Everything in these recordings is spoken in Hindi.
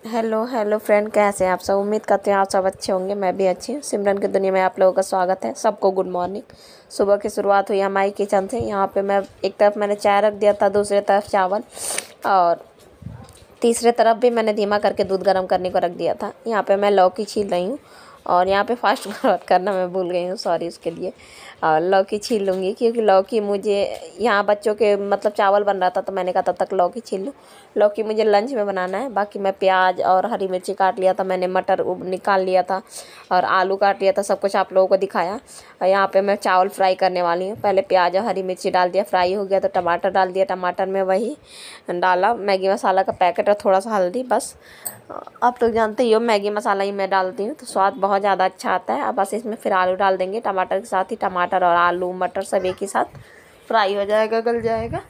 हेलो हेलो फ्रेंड, कैसे हैं आप सब। उम्मीद करते हैं आप सब अच्छे होंगे। मैं भी अच्छी हूँ। सिमरन की दुनिया में आप लोगों का स्वागत है। सबको गुड मॉर्निंग। सुबह की शुरुआत हुई हमारी किचन से। यहाँ पे मैं एक तरफ मैंने चाय रख दिया था, दूसरी तरफ चावल, और तीसरे तरफ भी मैंने धीमा करके दूध गर्म करने को रख दिया था। यहाँ पे मैं लौकी छील रही हूँ, और यहाँ पे फास्ट फॉरवर्ड करना मैं भूल गई हूँ, सॉरी उसके लिए। और लौकी छील लूँगी क्योंकि लौकी मुझे, यहाँ बच्चों के मतलब चावल बन रहा था तो मैंने कहा तब तक लौकी छील लूँ। लौकी मुझे लंच में बनाना है। बाकी मैं प्याज और हरी मिर्ची काट लिया था, मैंने मटर निकाल लिया था, और आलू काट लिया था। सब कुछ आप लोगों को दिखाया। और यहाँ पे मैं चावल फ्राई करने वाली हूँ। पहले प्याज और हरी मिर्ची डाल दिया, फ्राई हो गया तो टमाटर डाल दिया। टमाटर में वही डाला मैगी मसाला का पैकेट और थोड़ा सा हल्दी, बस। आप लोग जानते ही हो मैगी मसाला ही मैं डालती हूँ तो स्वाद बहुत ज़्यादा अच्छा आता है। अब बस इसमें फिर आलू डाल देंगे टमाटर के साथ ही। टमाटर और आलू मटर सब एक ही साथ फ्राई हो जाएगा, गल जाएगा।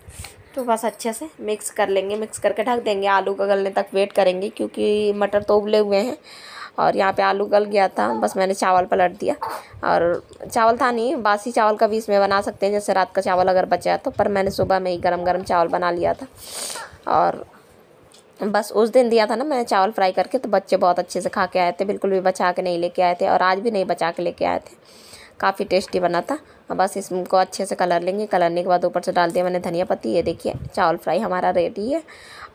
तो बस अच्छे से मिक्स कर लेंगे, मिक्स करके ढक देंगे। आलू का गलने तक वेट करेंगे क्योंकि मटर तो उबले हुए हैं। और यहाँ पे आलू गल गया था, बस मैंने चावल पलट दिया। और चावल था नहीं, बासी चावल का भी इसमें बना सकते हैं, जैसे रात का चावल अगर बचा है तो। पर मैंने सुबह में ही गरम गरम चावल बना लिया था। और बस उस दिन दिया था ना मैंने चावल फ्राई करके, तो बच्चे बहुत अच्छे से खा के आए थे। बिल्कुल भी बचा के नहीं लेके आए थे, और आज भी नहीं बचा के लेके आए थे। काफ़ी टेस्टी बना था। अब बस इसको अच्छे से कलर लेंगे। कलरने के बाद ऊपर से डाल दिया मैंने धनिया पत्ती। ये देखिए चावल फ्राई हमारा रेडी है,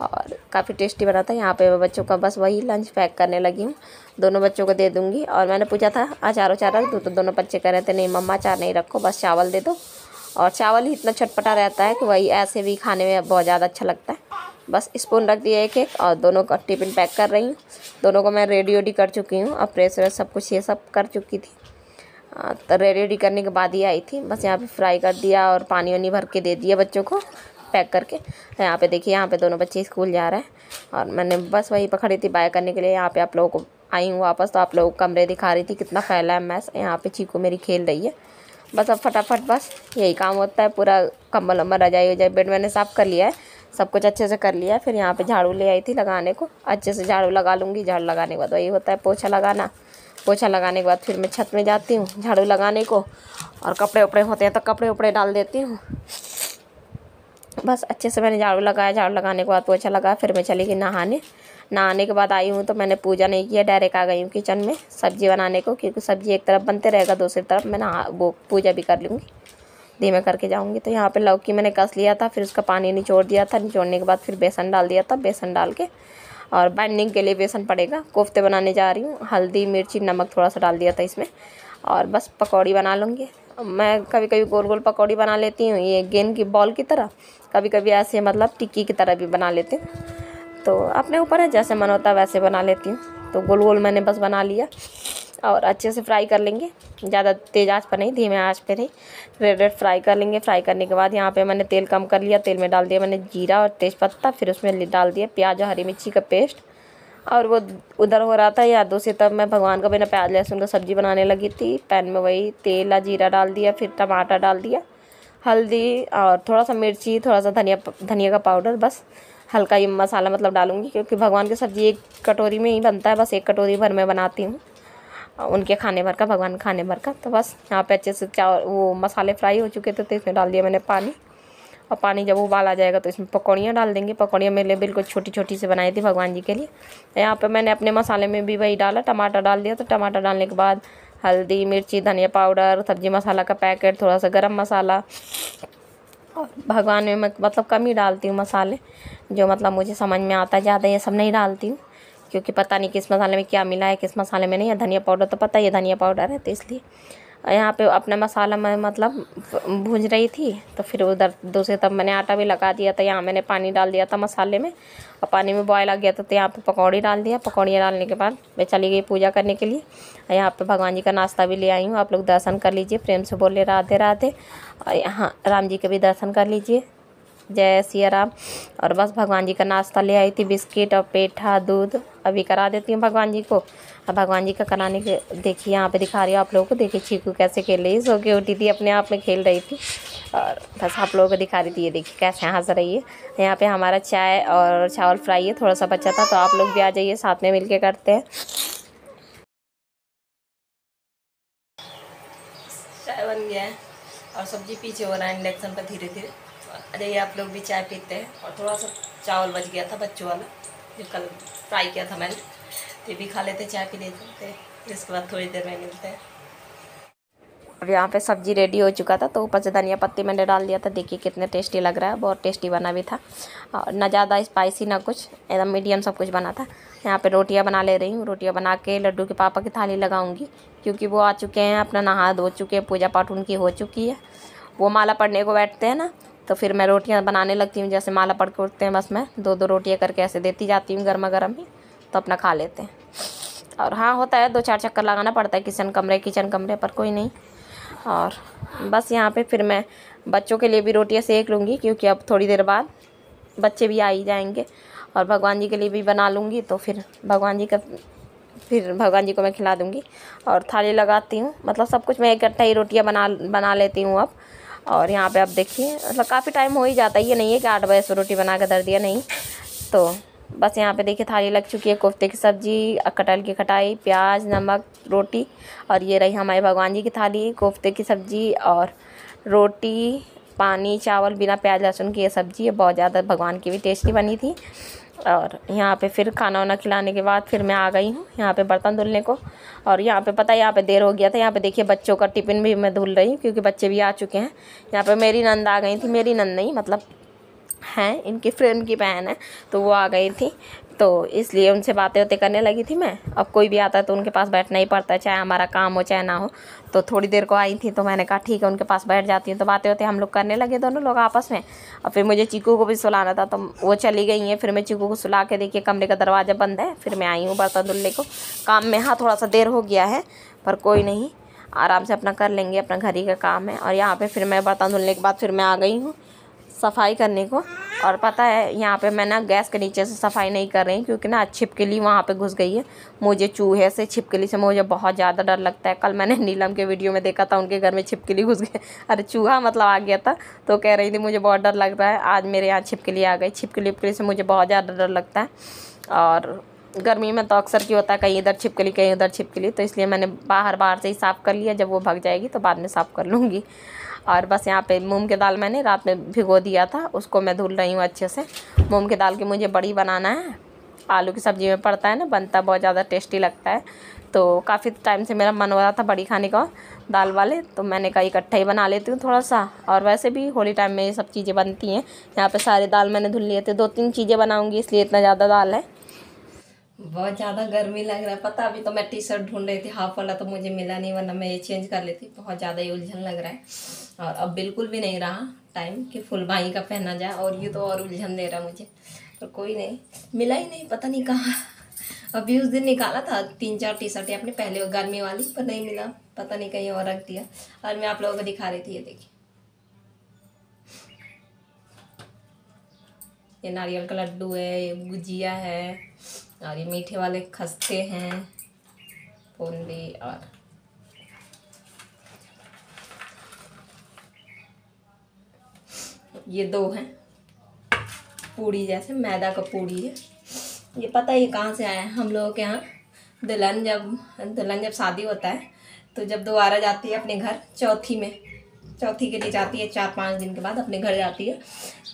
और काफ़ी टेस्टी बना था। यहाँ पे मैं बच्चों का बस वही लंच पैक करने लगी हूँ। दोनों बच्चों को दे दूँगी। और मैंने पूछा था अचार उचार रख दूँ, तो दोनों बच्चे कह रहे थे नहीं मम्मा अचार नहीं रखो, बस चावल दे दो। और चावल ही इतना चटपटा रहता है कि वही ऐसे भी खाने में बहुत ज़्यादा अच्छा लगता है। बस स्पून रख दिया एक एक, और दोनों का टिफ़िन पैक कर रही हूँ। दोनों को मैं रेडी कर चुकी हूँ, और प्रेस व्रेस सब कुछ ये सब कर चुकी थी। तो रेडी करने के बाद ही आई थी। बस यहाँ पे फ्राई कर दिया और पानी वानी भर के दे दिया बच्चों को पैक करके। यहाँ पे देखिए, यहाँ पे दोनों बच्चे स्कूल जा रहे हैं, और मैंने बस वहीं पर खड़ी थी बाय करने के लिए। यहाँ पे आप लोगों को आई हूँ वापस, तो आप लोगों को कमरे दिखा रही थी कितना फैला है मैस। यहाँ पे चीकू मेरी खेल रही है। बस अब फटाफट बस यही काम होता है। पूरा कंबल वम्बल रजाई हो जाए, बेड मैंने साफ़ कर लिया है, सब कुछ अच्छे से कर लिया है। फिर यहाँ पे झाड़ू ले आई थी लगाने को, अच्छे से झाड़ू लगा लूँगी। झाड़ू लगाने के बाद वही होता है पोछा लगाना। पोछा लगाने के बाद फिर मैं छत में जाती हूँ झाड़ू लगाने को, और कपड़े उपड़े होते हैं तो कपड़े उपड़े डाल देती हूँ। बस अच्छे से मैंने झाड़ू लगाया। झाड़ू लगाने के बाद पोछा लगाया, फिर मैं चली गई नहाने। नहाने के बाद आई हूँ तो मैंने पूजा नहीं किया, डायरेक्ट आ गई हूँ किचन में सब्ज़ी बनाने को, क्योंकि सब्ज़ी एक तरफ बनते रहेगा, दूसरी तरफ मैं नहा वो पूजा भी कर लूँगी, धीमे करके जाऊँगी। तो यहाँ पे लौकी मैंने कस लिया था, फिर उसका पानी निचोड़ दिया था। निचोड़ने के बाद फिर बेसन डाल दिया था। बेसन डाल के और बाइंडिंग के लिए बेसन पड़ेगा। कोफ्ते बनाने जा रही हूँ। हल्दी मिर्ची नमक थोड़ा सा डाल दिया था इसमें, और बस पकौड़ी बना लूँगी। मैं कभी कभी गोल गोल पकौड़ी बना लेती हूँ, ये गेंद की बॉल की तरह। कभी कभी ऐसे मतलब टिक्की की तरह भी बना लेती हूँ, तो अपने ऊपर है, जैसे मन होता है वैसे बना लेती हूँ। तो गोल गोल मैंने बस बना लिया, और अच्छे से फ्राई कर लेंगे। ज़्यादा तेज़ आंच पर नहीं, धीमे आंच पे नहीं, रेड रेड फ्राई कर लेंगे। फ्राई करने के बाद यहाँ पे मैंने तेल कम कर लिया। तेल में डाल दिया मैंने जीरा और तेज़पत्ता, फिर उसमें डाल दिया प्याज और हरी मिर्ची का पेस्ट। और वो उधर हो रहा था यादों से, तब मैं भगवान का बिना प्याज लहसुन का सब्ज़ी बनाने लगी थी। पैन में वही तेल और जीरा डाल दिया, फिर टमाटर डाल दिया, हल्दी और थोड़ा सा मिर्ची, थोड़ा सा धनिया का पाउडर, बस हल्का ही मसाला मतलब डालूंगी, क्योंकि भगवान की सब्ज़ी एक कटोरी में ही बनता है। बस एक कटोरी भर में बनाती हूँ, उनके खाने भर का, भगवान खाने भर का। तो बस यहाँ पे अच्छे से वो मसाले फ्राई हो चुके थे, तो इसमें डाल दिया मैंने पानी। और पानी जब उबाल आ जाएगा तो इसमें पकौड़ियाँ डाल देंगे। पकौड़ियाँ मेरे बिल्कुल छोटी छोटी से बनाई थी भगवान जी के लिए। यहाँ पे मैंने अपने मसाले में भी वही डाला, टमाटर डाल दिया। तो टमाटर डालने के बाद हल्दी मिर्ची धनिया पाउडर, सब्जी मसाला का पैकेट, थोड़ा सा गरम मसाला। और भगवान में मैं मतलब कम ही डालती हूँ मसाले, जो मतलब मुझे समझ में आता है। ज़्यादा ये सब नहीं डालती हूँ, क्योंकि पता नहीं किस मसाले में क्या मिला है, किस मसाले में नहीं है। धनिया पाउडर तो पता ही है धनिया पाउडर है, तो इसलिए। यहाँ पे अपना मसाला मैं मतलब भून रही थी, तो फिर उधर दूसरी तरफ मैंने आटा भी लगा दिया था। यहाँ मैंने पानी डाल दिया था मसाले में, और पानी में बॉयल आ गया था, तो यहाँ पे पकौड़ी डाल दिया। पकौड़ियाँ डालने के बाद मैं चली गई पूजा करने के लिए। यहाँ पे भगवान जी का नाश्ता भी ले आई हूँ, आप लोग दर्शन कर लीजिए। प्रेम से बोले राधे राधे। और यहाँ राम जी के भी दर्शन कर लीजिए, जय सिया राम। और बस भगवान जी का नाश्ता ले आई थी, बिस्किट और पेठा दूध। अभी करा देती हूँ भगवान जी को। अब भगवान जी का कराने के देखिए, यहाँ पे दिखा रही हूँ आप लोगों को। देखिए चीकू कैसे खेल रही है, सो के उठी थी, अपने आप में खेल रही थी, और बस आप लोगों को दिखा रही थी। ये देखिए कैसे हंस रही है। यहाँ पे हमारा चाय और चावल फ्राई है, थोड़ा सा बचा था, तो आप लोग भी आ जाइए, साथ में मिल के करते हैं। चाय बन गया है, और सब्जी पीछे हो रहा है इंडक्शन पर धीरे धीरे। अरे आप लोग भी चाय पीते हैं। और थोड़ा सा चावल बच गया था बच्चों वाला, जो कल फ्राई किया था मैंने, तो ये भी खा लेते, चाय पी लेते, इसके बाद थोड़ी देर में मिलते हैं। अब यहाँ पे सब्जी रेडी हो चुका था, तो ऊपर से धनिया पत्ती मैंने डाल दिया था। देखिए कितने टेस्टी लग रहा है, बहुत टेस्टी बना भी था, और ना ज़्यादा स्पाइसी ना कुछ, एकदम मीडियम सब कुछ बना था। यहाँ पे रोटियाँ बना ले रही हूँ। रोटियाँ बना के लड्डू के पापा की थाली लगाऊंगी, क्योंकि वो आ चुके हैं, अपना नहा धो चुके हैं, पूजा पाठ उनकी हो चुकी है। वो माला पढ़ने को बैठते हैं ना, तो फिर मैं रोटियाँ बनाने लगती हूँ। जैसे माला पढ़ के उठते हैं, बस मैं 2-2 रोटियाँ करके ऐसे देती जाती हूँ गर्मा गर्म ही, तो अपना खा लेते हैं। और हाँ, होता है 2-4 चक्कर लगाना पड़ता है किचन कमरे पर, कोई नहीं। और बस यहाँ पे फिर मैं बच्चों के लिए भी रोटियाँ सेक लूँगी, क्योंकि अब थोड़ी देर बाद बच्चे भी आ ही जाएंगे। और भगवान जी के लिए भी बना लूँगी, तो फिर भगवान जी को मैं खिला दूँगी। और थाली लगाती हूँ, मतलब सब कुछ मैं इकट्ठा ही रोटियाँ बना लेती हूँ अब। और यहाँ पे अब देखिए, मतलब काफ़ी टाइम हो ही जाता है, ये नहीं है कि 8 बजे से रोटी बना के धर दिया, नहीं। तो बस यहाँ पे देखिए थाली लग चुकी है, कोफ्ते की सब्ज़ी, कटहल की खटाई, प्याज, नमक, रोटी। और ये रही हमारे भगवान जी की थाली, कोफ्ते की सब्ज़ी और रोटी, पानी, चावल, बिना प्याज लहसुन की ये सब्ज़ी है, बहुत ज़्यादा भगवान की भी टेस्टी बनी थी। और यहाँ पे फिर खाना वाना खिलाने के बाद फिर मैं आ गई हूँ यहाँ पे बर्तन धुलने को। और यहाँ पे पता है, यहाँ पे देर हो गया था। यहाँ पे देखिए बच्चों का टिफ़िन भी मैं धुल रही हूँ, क्योंकि बच्चे भी आ चुके हैं। यहाँ पे मेरी नंद आ गई थी, मेरी नंद नहीं, मतलब हैं, इनकी फ्रेंड की बहन है, तो वो आ गई थी, तो इसलिए उनसे बातें होते करने लगी थी मैं। अब कोई भी आता है तो उनके पास बैठना ही पड़ता है, चाहे हमारा काम हो चाहे ना हो। तो थोड़ी देर को आई थी, तो मैंने कहा ठीक है, उनके पास बैठ जाती हूँ। तो बातें होते हम लोग करने लगे दोनों लोग आपस में। और फिर मुझे चीकू को भी सुलाना था, तो वो चली गई हैं। फिर मैं चीकू को सुला के, देखिए कमरे का दरवाज़ा बंद है, फिर मैं आई हूँ बर्तन धुलने को। काम में हाँ थोड़ा सा देर हो गया है, पर कोई नहीं, आराम से अपना कर लेंगे, अपना घर ही का काम है। और यहाँ पर फिर मैं बर्तन धुलने के बाद फिर मैं आ गई हूँ सफाई करने को। और पता है, यहाँ पे मैं ना गैस के नीचे से सफाई नहीं कर रही, क्योंकि ना छिपकली वहाँ पे घुस गई है। मुझे चूहे से, छिपकली से मुझे बहुत ज़्यादा डर लगता है। कल मैंने नीलम के वीडियो में देखा था, उनके घर में छिपकली घुस गई, अरे चूहा मतलब आ गया था, तो कह रही थी मुझे बहुत डर लग रहा है। आज मेरे यहाँ छिपकली आ गई। छिपकली से मुझे बहुत ज़्यादा डर लगता है। और गर्मी में तो अक्सर क्या होता है, कहीं इधर छिपकली कहीं उधर छिपकली, तो इसलिए मैंने बाहर से ही साफ़ कर लिया। जब वो भाग जाएगी तो बाद में साफ़ कर लूँगी। और बस यहाँ पे मूंग की दाल मैंने रात में भिगो दिया था, उसको मैं धुल रही हूँ अच्छे से। मूंग की दाल की मुझे बड़ी बनाना है, आलू की सब्ज़ी में पड़ता है ना, बनता बहुत ज़्यादा टेस्टी लगता है। तो काफ़ी टाइम से मेरा मन हो रहा था बड़ी खाने का, दाल वाले, तो मैंने कहा इकट्ठा ही बना लेती हूँ थोड़ा सा। और वैसे भी होली टाइम में ये सब चीज़ें बनती हैं। यहाँ पे सारे दाल मैंने धुल लिए थे, 2-3 चीज़ें बनाऊँगी, इसलिए इतना ज़्यादा दाल है। बहुत ज़्यादा गर्मी लग रहा है, पता। अभी तो मैं टी शर्ट ढूंढ रही थी, हाफ वाला तो मुझे मिला नहीं, वरना मैं ये चेंज कर लेती। बहुत ज़्यादा ही उलझन लग रहा है, और अब बिल्कुल भी नहीं रहा टाइम कि फुल बाही का पहना जाए, और ये तो और उलझन दे रहा मुझे। तो कोई नहीं, मिला ही नहीं, पता नहीं कहाँ। अभी उस दिन निकाला था 3-4 टी शर्टें अपने पहले गर्मी वाली, पर नहीं मिला, पता नहीं कहीं और रख दिया। और मैं आप लोगों को दिखा रही थी, ये देखिए, ये नारियल का लड्डू है, ये गुजिया है, और ये मीठे वाले खस्ते हैं, बूंदी, और ये 2 हैं पूड़ी, जैसे मैदा का पूड़ी है। ये पता है ये कहाँ से आया है, हम लोगों के यहाँ दुल्हन जब शादी होता है, तो जब दोबारा जाती है अपने घर, चौथी के लिए जाती है, 4-5 दिन के बाद अपने घर जाती है,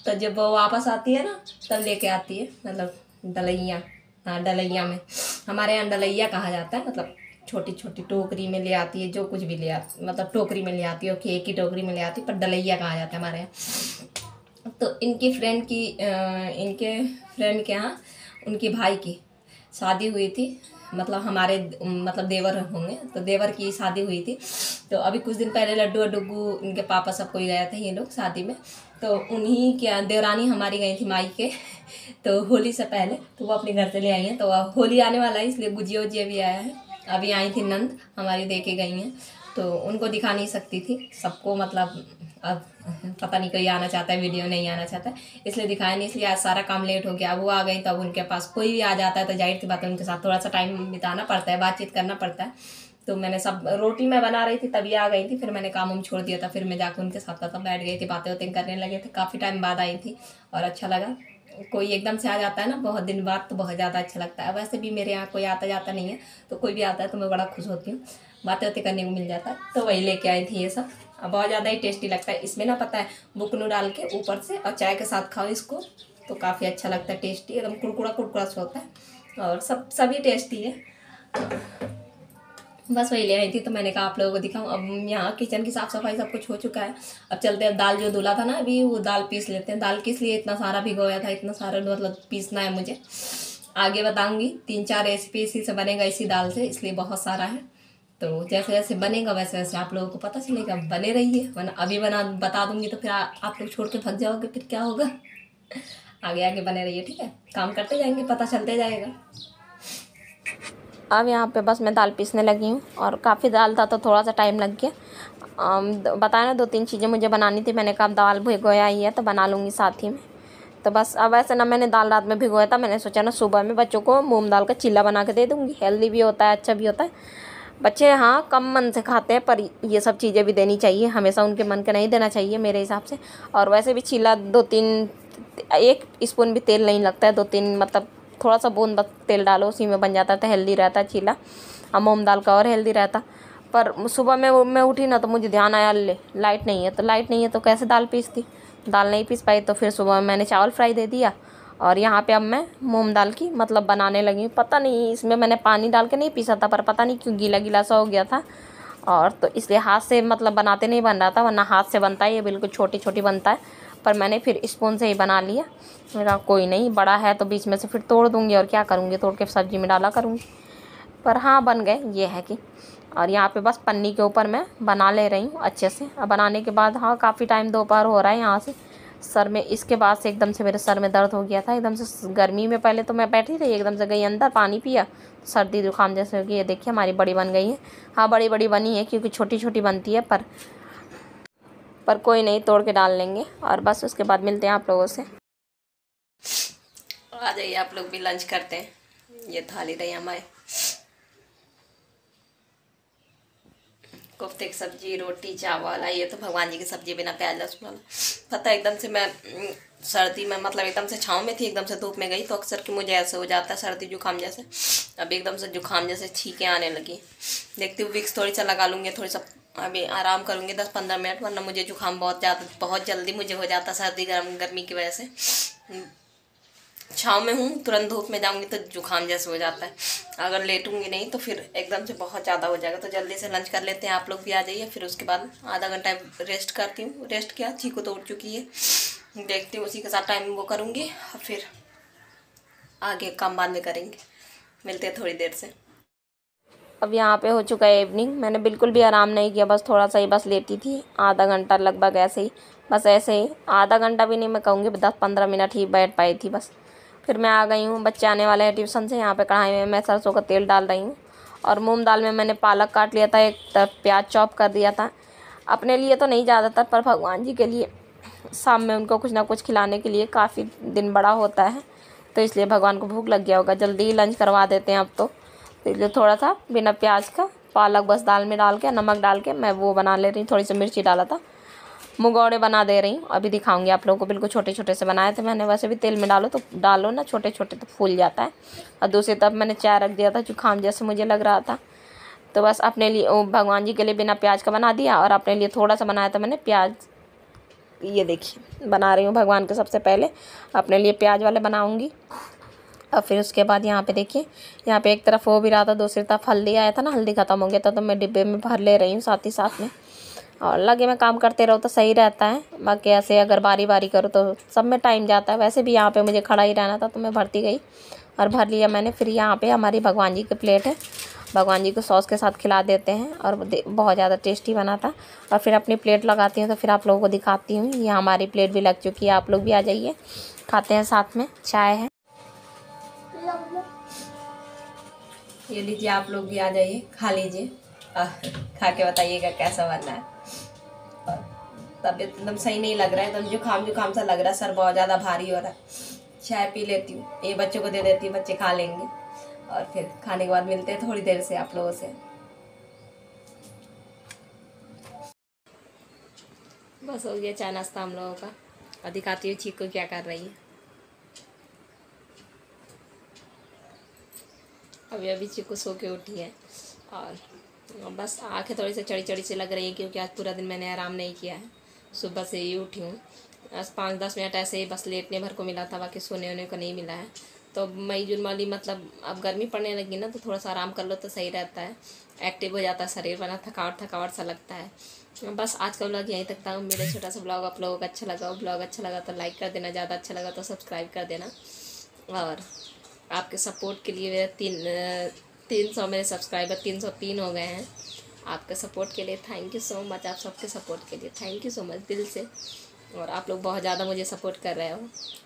तो जब वो वापस आती है ना, तब लेके आती है, मतलब डलैया। हाँ, डलैया में, हमारे यहाँ डलैया कहा जाता है, मतलब छोटी छोटी टोकरी में ले आती है, जो कुछ भी ले आती, मतलब टोकरी में ले आती है, केक की टोकरी में ले आती है, पर डलैया कहा जाता है हमारे यहाँ। तो इनके फ्रेंड के यहाँ उनके भाई की शादी हुई थी, मतलब हमारे मतलब देवर होंगे, तो देवर की शादी हुई थी। तो अभी कुछ दिन पहले लड्डू डुग्गू इनके पापा सब कोई गया था, ये लोग शादी में, तो उन्हीं के देवरानी हमारी गई थी माई के, तो होली से पहले, तो वो अपने घर से ले आई हैं। तो होली आने वाला है, इसलिए गुजिया उजिया भी आया है। अभी आई थी नंद हमारी, दे के गई हैं, तो उनको दिखा नहीं सकती थी सबको, मतलब अब पता नहीं कोई आना चाहता है वीडियो, नहीं आना चाहता है, इसलिए दिखाया नहीं। इसलिए आज सारा काम लेट हो गया। वो आ गई, तब उनके पास कोई भी आ जाता है तो जाहिर सी बात है उनके साथ थोड़ा सा टाइम बिताना पड़ता है, बातचीत करना पड़ता है। तो मैंने सब रोटी मैं बना रही थी, तभी आ गई थी, फिर मैंने काम वाम छोड़ दिया था, फिर मैं जाकर उनके साथ बैठ गई थी, बातें होते करने लगे थे। काफ़ी टाइम बाद आई थी और अच्छा लगा। कोई एकदम से आ जाता है ना बहुत दिन बाद, तो बहुत ज़्यादा अच्छा लगता है। वैसे भी मेरे यहाँ कोई आता जाता नहीं है, तो कोई भी आता है तो मैं बड़ा खुश होती हूँ, बातें होते करने को मिल जाता है। तो वही लेके आई थी ये सब, बहुत ज़्यादा ही टेस्टी लगता है। इसमें ना पता है बुकनू डाल के ऊपर से, और चाय के साथ खाओ इसको, तो काफ़ी अच्छा लगता है, टेस्टी एकदम कुरकुरा कुरकुरा सा होता है और सभी टेस्टी है। बस वही ले आई थी तो मैंने कहा आप लोगों को दिखाऊं। अब यहाँ किचन की साफ़ सफाई सब कुछ हो चुका है। अब चलते हैं, दाल जो धुला था ना अभी वो दाल पीस लेते हैं। दाल किस लिए इतना सारा भिगोया था, इतना सारा मतलब पीसना है मुझे, आगे बताऊंगी। 3-4 रेसिपी इसी से बनेगा, इसी दाल से, इसलिए बहुत सारा है। तो जैसे जैसे बनेगा वैसे वैसे आप लोगों को पता चलेगा, बने रहिए, वरना अभी बता दूंगी तो फिर आप लोग छोड़ के भाग जाओगे, फिर क्या होगा। आगे आगे बने रहिए, ठीक है, काम करते जाएंगे, पता चलते जाएगा। अब यहाँ पे बस मैं दाल पीसने लगी हूँ और काफ़ी दाल था तो थोड़ा सा टाइम लग गया। बताया ना 2-3 चीज़ें मुझे बनानी थी, मैंने कहा दाल भिगोया ही है तो बना लूँगी साथ ही में। तो बस अब ऐसे ना मैंने दाल रात में भिगोया था, मैंने सोचा ना सुबह में बच्चों को मूंग दाल का चिल्ला बना के दे दूँगी, हेल्दी भी होता है, अच्छा भी होता है। बच्चे हाँ कम मन से खाते हैं, पर ये सब चीज़ें भी देनी चाहिए, हमेशा उनके मन का नहीं देना चाहिए मेरे हिसाब से। और वैसे भी चिल्ला 2-3 1 स्पून भी तेल नहीं लगता है, 2-3 मतलब थोड़ा सा बूंद बस तेल डालो, उसी में बन जाता है, तो हेल्दी रहता है चिल्ला। और मूंग दाल का और हेल्दी रहता। पर सुबह में मैं उठी ना तो मुझे ध्यान आया, ले लाइट नहीं है, तो लाइट नहीं है तो कैसे दाल पीसती। दाल नहीं पीस पाई तो फिर सुबह में मैंने चावल फ्राई दे दिया। और यहाँ पे अब मैं मूंग दाल की मतलब बनाने लगी हूँ। पता नहीं इसमें मैंने पानी डाल के नहीं पीसा था, पर पता नहीं क्यों गीला गीला सा हो गया था, और तो इसलिए हाथ से मतलब बनाते नहीं बन रहा था, वरना हाथ से बनता है ये बिल्कुल छोटी छोटी बनता है। पर मैंने फिर स्पून से ही बना लिया। मेरा कोई नहीं, बड़ा है तो बीच में से फिर तोड़ दूँगी, और क्या करूँगी, तोड़ के सब्ज़ी में डाला करूँगी। पर हाँ बन गए, ये है कि। और यहाँ पे बस पन्नी के ऊपर मैं बना ले रही हूँ अच्छे से। अब बनाने के बाद हाँ काफ़ी टाइम दोपहर हो रहा है यहाँ से सर में, इसके बाद से एकदम से मेरे सर में दर्द हो गया था एकदम से। गर्मी में पहले तो मैं बैठी रही, एकदम से गई अंदर, पानी पिया, सर्दी जुकाम जैसे हो गई। ये देखिए हमारी बड़ी बन गई है। हाँ बड़ी बड़ी बनी है क्योंकि छोटी छोटी बनती है, पर कोई नहीं, तोड़ के डाल लेंगे। और बस उसके बाद मिलते हैं आप लोगों से। आ जाइए आप लोग भी, लंच करते हैं। ये थाली रही हमारे, कोफ्ते की सब्जी, रोटी, चावल। ये तो भगवान जी की सब्जी बिना प्याज लहसुन वाला। पता है एकदम से मैं सर्दी में मतलब एकदम से छाँव में थी, एकदम से धूप में गई तो अक्सर कि मुझे ऐसे हो जाता है सर्दी जुकाम जैसे। अब एकदम से जुकाम जैसे छींकें आने लगी। देखती हूँ विक्स थोड़ी सा लगा लूँगी, थोड़ी सा अभी आराम करूँगी 10-15 मिनट, वरना मुझे जुकाम बहुत जल्दी मुझे हो जाता सर्दी गर्मी की वजह से। छाँव में हूँ, तुरंत धूप में जाऊँगी तो जुकाम जैसे हो जाता है। अगर लेटूंगी नहीं तो फिर एकदम से बहुत ज़्यादा हो जाएगा। तो जल्दी से लंच कर लेते हैं, आप लोग भी आ जाइए। फिर उसके बाद आधा घंटा रेस्ट करती हूँ। रेस्ट किया, चीकू तो उठ चुकी है, देखती हूँ उसी के साथ टाइम वो करूँगी, और फिर आगे काम बाद में करेंगे। मिलते हैं थोड़ी देर से। अब यहाँ पे हो चुका है इवनिंग। मैंने बिल्कुल भी आराम नहीं किया, बस थोड़ा सा ही बस लेटी थी, आधा घंटा लगभग ऐसे ही, बस ऐसे ही। आधा घंटा भी नहीं मैं कहूँगी, 10-15 मिनट ही बैठ पाई थी बस। फिर मैं आ गई हूँ, बच्चे आने वाले हैं ट्यूशन से। यहाँ पे कढ़ाई में मैं सरसों का तेल डाल रही हूँ, और मूंग दाल में मैंने पालक काट लिया था, एक तरफ प्याज चॉप कर दिया था। अपने लिए तो नहीं ज़्यादातर, पर भगवान जी के लिए शाम में उनको कुछ ना कुछ खिलाने के लिए, काफ़ी दिन बड़ा होता है तो इसलिए भगवान को भूख लग गया होगा, जल्दी ही लंच करवा देते हैं अब तो इसलिए थोड़ा सा बिना प्याज का पालक बस दाल में डाल के, नमक डाल के मैं वो बना ले रही हूँ। थोड़ी सी मिर्ची डाला था, मुगौड़े बना दे रही हूँ। अभी दिखाऊंगी आप लोगों को, बिल्कुल छोटे छोटे से बनाए थे मैंने। वैसे भी तेल में डालो ना छोटे छोटे तो फूल जाता है। और दूसरी तरफ मैंने चाय रख दिया था, जुकाम जैसे मुझे लग रहा था, तो बस अपने लिए भगवान जी के लिए बिना प्याज का बना दिया, और अपने लिए थोड़ा सा बनाया था मैंने प्याज। ये देखिए बना रही हूँ भगवान के, सबसे पहले अपने लिए प्याज वाले बनाऊँगी। और फिर उसके बाद यहाँ पे देखिए, यहाँ पे एक तरफ हो भी रहा था, दूसरी तरफ हल्दी आया था ना, हल्दी ख़त्म हो गया था तो मैं डिब्बे में भर ले रही हूँ साथ ही साथ में। और लगे में काम करते रहो तो सही रहता है, बाकी ऐसे अगर बारी बारी करो तो सब में टाइम जाता है। वैसे भी यहाँ पे मुझे खड़ा ही रहना था तो मैं भरती गई और भर लिया मैंने। फिर यहाँ पे हमारी भगवान जी की प्लेट है, भगवान जी को सॉस के साथ खिला देते हैं, और बहुत ज़्यादा टेस्टी बना था। और फिर अपनी प्लेट लगाती हूँ तो फिर आप लोगों को दिखाती हूँ। ये हमारी प्लेट भी लग चुकी है, आप लोग भी आ जाइए, खाते हैं साथ में, चाय है। ये लीजिए, आप लोग भी आ जाइए, खा लीजिए, खा के बताइएगा कैसा बना है। तबीयत एकदम सही नहीं लग रहा है, एकदम जुकाम सा लग रहा है, सर बहुत ज़्यादा भारी हो रहा है। चाय पी लेती हूँ, ये बच्चों को दे देती हूँ, बच्चे खा लेंगे, और फिर खाने के बाद मिलते हैं थोड़ी देर से आप लोगों से। बस हो गया चाय नाश्ता हम लोगों का। और दिखाती हूँ चीकू क्या कर रही है। अभी चीकू सो के उठी है, और बस आँखें थोड़ी सी चढ़ी चढ़ी सी लग रही है क्योंकि आज पूरा दिन मैंने आराम नहीं किया है, सुबह से ही उठी हूँ। बस 5-10 मिनट ऐसे ही बस लेटने भर को मिला था, बाकी सोने होने को नहीं मिला है। तो मई जून वाली मतलब अब गर्मी पड़ने लगी ना, तो थोड़ा सा आराम कर लो तो सही रहता है, एक्टिव हो जाता है शरीर, वरना थकावट थकावट सा लगता है। बस आज का ब्लॉग यहीं तक था। मेरा छोटा सा ब्लॉग आप लोगों को अच्छा लगा, ब्लॉग अच्छा लगा तो लाइक कर देना, ज़्यादा अच्छा लगा तो सब्सक्राइब कर देना। और आपके सपोर्ट के लिए मेरे 300 मेरे सब्सक्राइबर 303 हो गए हैं। आपके सपोर्ट के लिए थैंक यू सो मच, आप सबके सपोर्ट के लिए थैंक यू सो मच दिल से। और आप लोग बहुत ज़्यादा मुझे सपोर्ट कर रहे हो।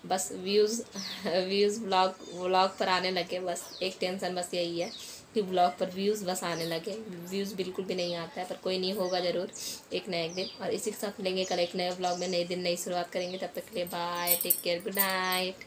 बस व्यूज़ व्लॉग पर आने लगे, बस एक टेंशन बस यही है कि ब्लॉग पर व्यूज़ बस आने लगे। व्यूज़ बिल्कुल भी नहीं आता है, पर कोई नहीं, होगा ज़रूर एक ना एक दिन। और इसी के साथ मिलेंगे कल एक नए ब्लॉग में, नए दिन नई शुरुआत करेंगे। तब तक के लिए bye, take care, good night.